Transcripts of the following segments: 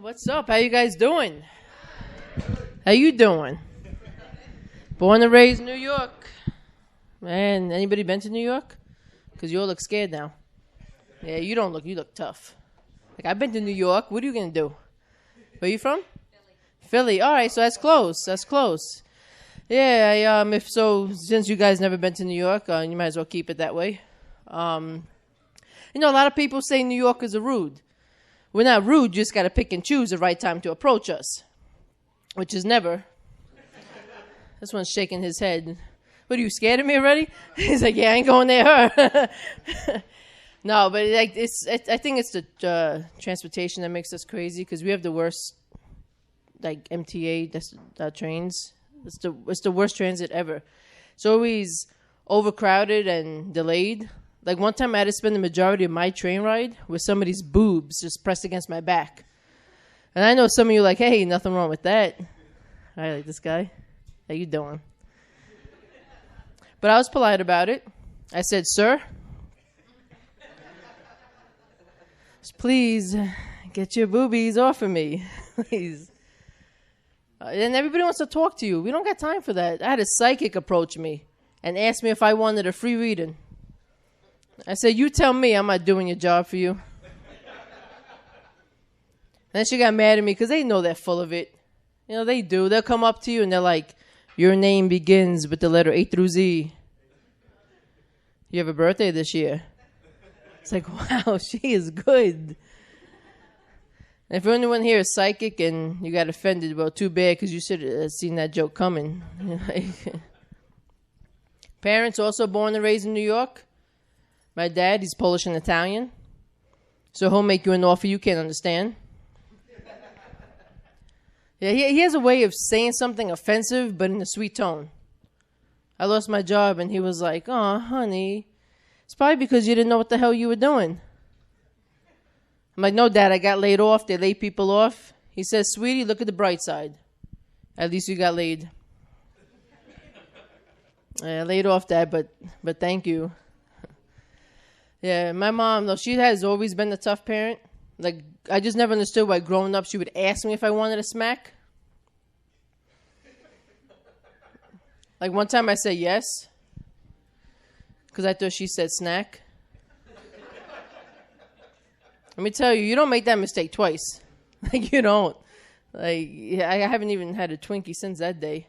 What's up? How you guys doing? How you doing? Born and raised in New York. Man, anybody been to New York? Because you all look scared now. Yeah, you don't look. You look tough. Like, I've been to New York. What are you going to do? Where you from? Philly. All right, so that's close. That's close. Yeah, since you guys never been to New York, you might as well keep it that way. A lot of people say New Yorkers are rude. We're not rude, you just got to pick and choose the right time to approach us, which is never. This one's shaking his head. What, are you scared of me already? He's like, yeah, I ain't going near her. No, but I think it's the transportation that makes us crazy because we have the worst, MTA trains. It's the worst transit ever. It's always overcrowded and delayed. Like, one time I had to spend the majority of my train ride with somebody's boobs just pressed against my back. And I know some of you are like, hey, nothing wrong with that. I like this guy. How you doing? But I was polite about it. I said, sir, please get your boobies off of me. Please. And everybody wants to talk to you. We don't got time for that. I had a psychic approach me and ask me if I wanted a free reading. I said, you tell me, I'm not doing your job for you. And then she got mad at me because they know they're full of it. They do. They'll come up to you and they're like, your name begins with the letter A through Z. You have a birthday this year. It's like, wow, she is good. And if anyone here is psychic and you got offended, well, too bad because you should have seen that joke coming. Parents also born and raised in New York. My dad, he's Polish and Italian. So he'll make you an offer you can't understand. Yeah, he has a way of saying something offensive, but in a sweet tone. I lost my job, and he was like, oh, honey, it's probably because you didn't know what the hell you were doing. I'm like, no, Dad, I got laid off. They laid people off. He says, sweetie, look at the bright side. At least you got laid. I laid off, Dad, but thank you. Yeah, my mom, though, she has always been a tough parent. Like, I just never understood why growing up she would ask me if I wanted a smack. Like, one time I said yes, because I thought she said snack. Let me tell you, you don't make that mistake twice. Like, you don't. Like, I haven't even had a Twinkie since that day.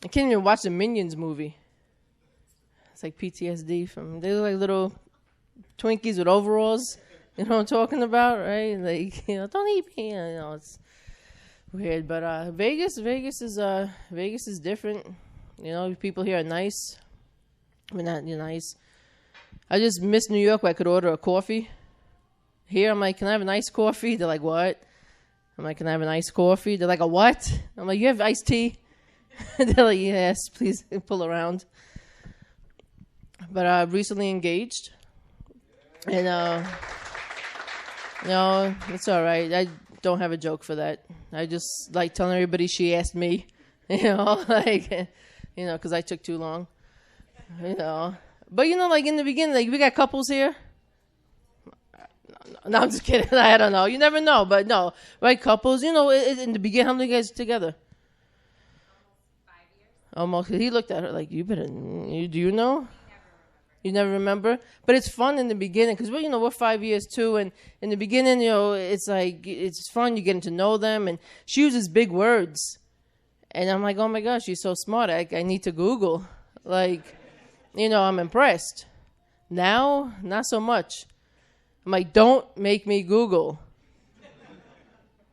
I can't even watch the Minions movie. It's like PTSD from, they look like little Twinkies with overalls. You know what I'm talking about, right? Like, don't eat me. It's weird. But Vegas is different. People here are nice. We're not nice. I just miss New York where I could order a coffee. Here, I'm like, can I have an iced coffee? They're like, what? I'm like, can I have an iced coffee? They're like, a what? I'm like, you have iced tea? They're like, yes, please pull around. But I'm recently engaged. And, it's all right. I don't have a joke for that. I just like telling everybody she asked me, because I took too long, But, like in the beginning, we got couples here. No, I'm just kidding. I don't know. You never know. But no, right, couples, in the beginning, how many guys together? 5 years. Almost. He looked at her like, do you know? You never remember? But it's fun in the beginning because, we're 5 years too. And in the beginning, it's like, it's fun. You're getting to know them. And she uses big words. And I'm like, oh my gosh, she's so smart. I need to Google. Like, I'm impressed. Now, not so much. I'm like, don't make me Google.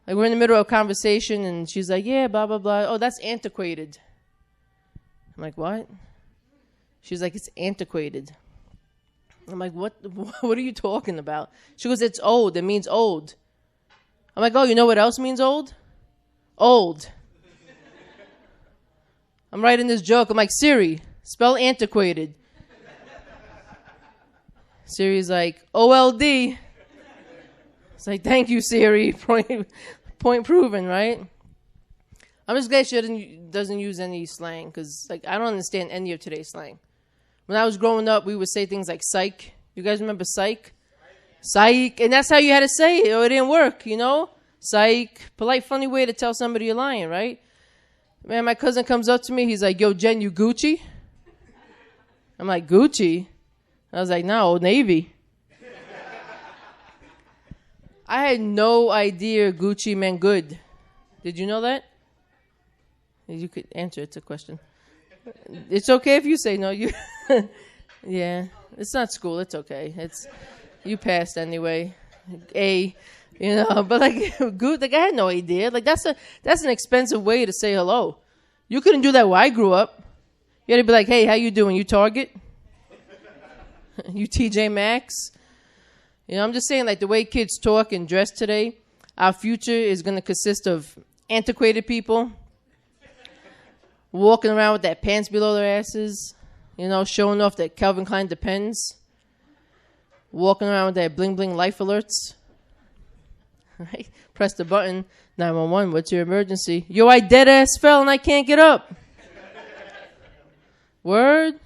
Like, we're in the middle of a conversation and she's like, yeah, blah, blah, blah. Oh, that's antiquated. I'm like, what? She's like, it's antiquated. I'm like, what are you talking about? She goes, it's old. It means old. I'm like, oh, you know what else means old? Old. I'm writing this joke. I'm like, Siri, spell antiquated. Siri's like, OLD. It's like, thank you, Siri. Point proven, right? I'm just glad she doesn't use any slang because, I don't understand any of today's slang. When I was growing up, we would say things like psych. You guys remember psych? Psych. And that's how you had to say it, or it didn't work, you know? Psych. Polite, funny way to tell somebody you're lying, right? Man, my cousin comes up to me. He's like, yo, Jen, you Gucci? I'm like, Gucci? I was like, no, Old Navy. I had no idea Gucci meant good. Did you know that? You could answer. It's a question. It's okay if you say no. You, yeah. It's not school. It's okay. You passed anyway. A, you know. But like I had no idea. Like that's an expensive way to say hello. You couldn't do that where I grew up. You had to be like, hey, how you doing? You Target? You TJ Maxx? You know, I'm just saying, like, the way kids talk and dress today, our future is going to consist of antiquated people walking around with their pants below their asses, you know, showing off their Calvin Klein Depends, walking around with their bling-bling life alerts. Right? Press the button, 911, what's your emergency? Yo, I dead-ass fell and I can't get up. Word?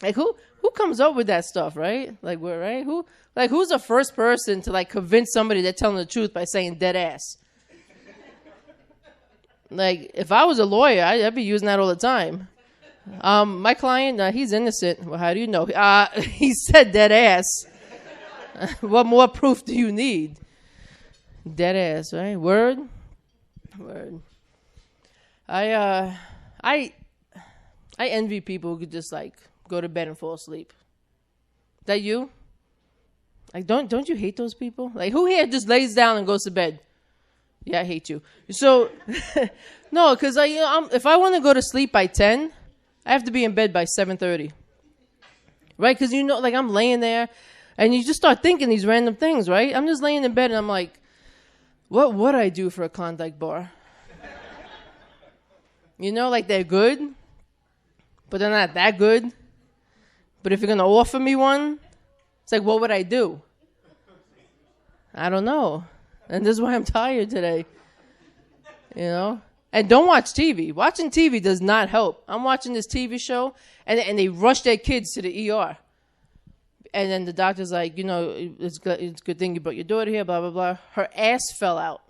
Like, who comes up with that stuff, right? Like, right? Who's the first person to, like, convince somebody they're telling the truth by saying dead ass? Like, if I was a lawyer, I'd be using that all the time. My client, he's innocent. Well, how do you know? He said dead ass. What more proof do you need? Dead ass, right? Word. I envy people who could just, like, go to bed and fall asleep. That you? Like, don't you hate those people? Like, who here just lays down and goes to bed? Yeah, I hate you. So, no, because if I want to go to sleep by 10, I have to be in bed by 7:30. Right? Because, you know, like, I'm laying there, and you just start thinking these random things, right? I'm just laying in bed, and I'm like, what would I do for a Klondike bar? You know, like, they're good, but they're not that good. But if you're going to offer me one, it's like, what would I do? I don't know. And this is why I'm tired today. You know? And don't watch TV. Watching TV does not help. I'm watching this TV show, and they rush their kids to the ER. And then the doctor's like, you know, it's a good thing you brought your daughter here, blah, blah, blah. Her ass fell out.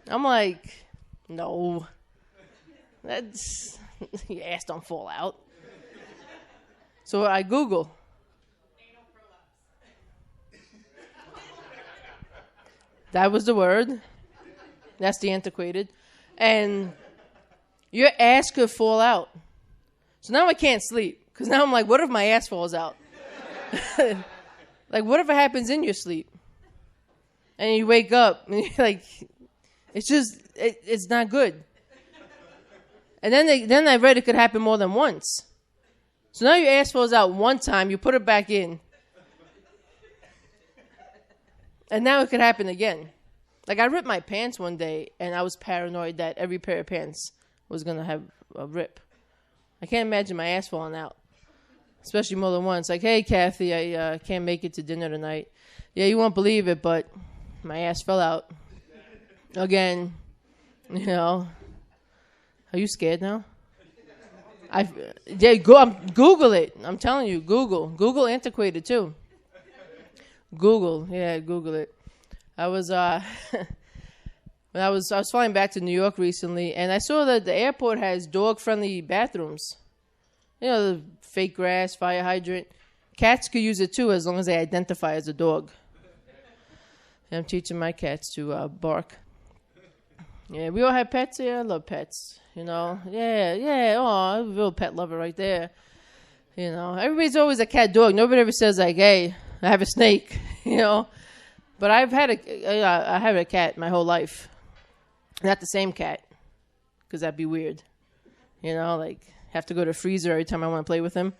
I'm like, no. Your ass don't fall out. So I Google. That was the word. That's the antiquated. And your ass could fall out. So now I can't sleep. Because now I'm like, what if my ass falls out? Like, what if it happens in your sleep? And you wake up and you're like, it's not good. And then I read it could happen more than once. So now your ass falls out one time, you put it back in. And now it could happen again. Like, I ripped my pants one day, and I was paranoid that every pair of pants was going to have a rip. I can't imagine my ass falling out, especially more than once. Like, hey, Kathy, I can't make it to dinner tonight. Yeah, you won't believe it, but my ass fell out. Again, you know. Are you scared now? Google it. I'm telling you, Google antiquated too. Google it. I was when I was flying back to New York recently, and I saw that the airport has dog-friendly bathrooms. You know, the fake grass, fire hydrant. Cats could use it too, as long as they identify as a dog. And I'm teaching my cats to bark. Yeah, we all have pets here. I love pets. You know, yeah. Oh, I'm a real pet lover right there. You know, everybody's always a cat dog. Nobody ever says like, "Hey, I have a snake." You know, but I have a cat my whole life. Not the same cat, because that'd be weird. You know, like have to go to the freezer every time I want to play with him.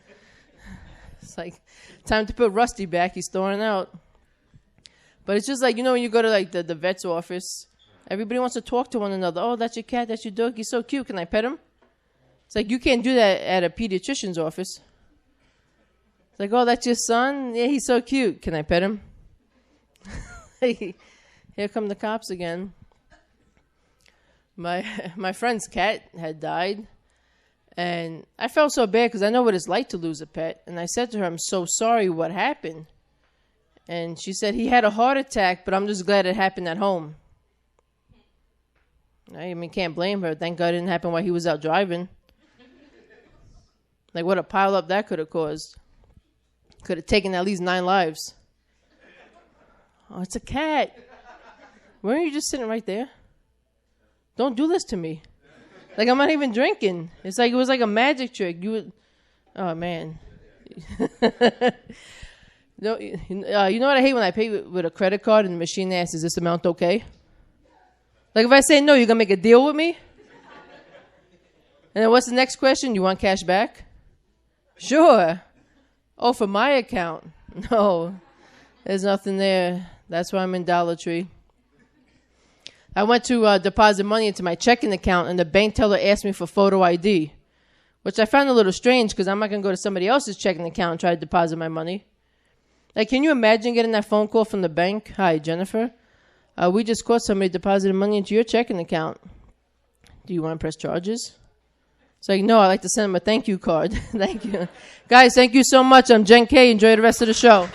It's like time to put Rusty back. He's thawing out. But it's just like, you know, when you go to like the vet's office. Everybody wants to talk to one another. Oh, that's your cat. That's your dog. He's so cute. Can I pet him? It's like, you can't do that at a pediatrician's office. It's like, oh, that's your son? Yeah, he's so cute. Can I pet him? Here come the cops again. My friend's cat had died. And I felt so bad because I know what it's like to lose a pet. And I said to her, I'm so sorry, what happened? And she said, he had a heart attack, but I'm just glad it happened at home. I mean, can't blame her. Thank God it didn't happen while he was out driving. Like, what a pile up that could have caused. Could have taken at least 9 lives. Oh, it's a cat. Weren't you just sitting right there? Don't do this to me. Like, I'm not even drinking. It's like it was like a magic trick. You would, oh man. No, you know what I hate when I pay with a credit card and the machine asks, "Is this amount okay?" Like if I say no, you're gonna make a deal with me. And then what's the next question? You want cash back? Sure. Oh, for my account? No, there's nothing there. That's why I'm in Dollar Tree. I went to deposit money into my checking account, and the bank teller asked me for photo ID, which I found a little strange because I'm not going to go to somebody else's checking account and try to deposit my money. Like, can you imagine getting that phone call from the bank? Hi, Jennifer. We just caught somebody depositing money into your checking account. Do you want to press charges? It's like, no, I'd like to send them a thank you card. Thank you. Guys, thank you so much. I'm Jen K. Enjoy the rest of the show.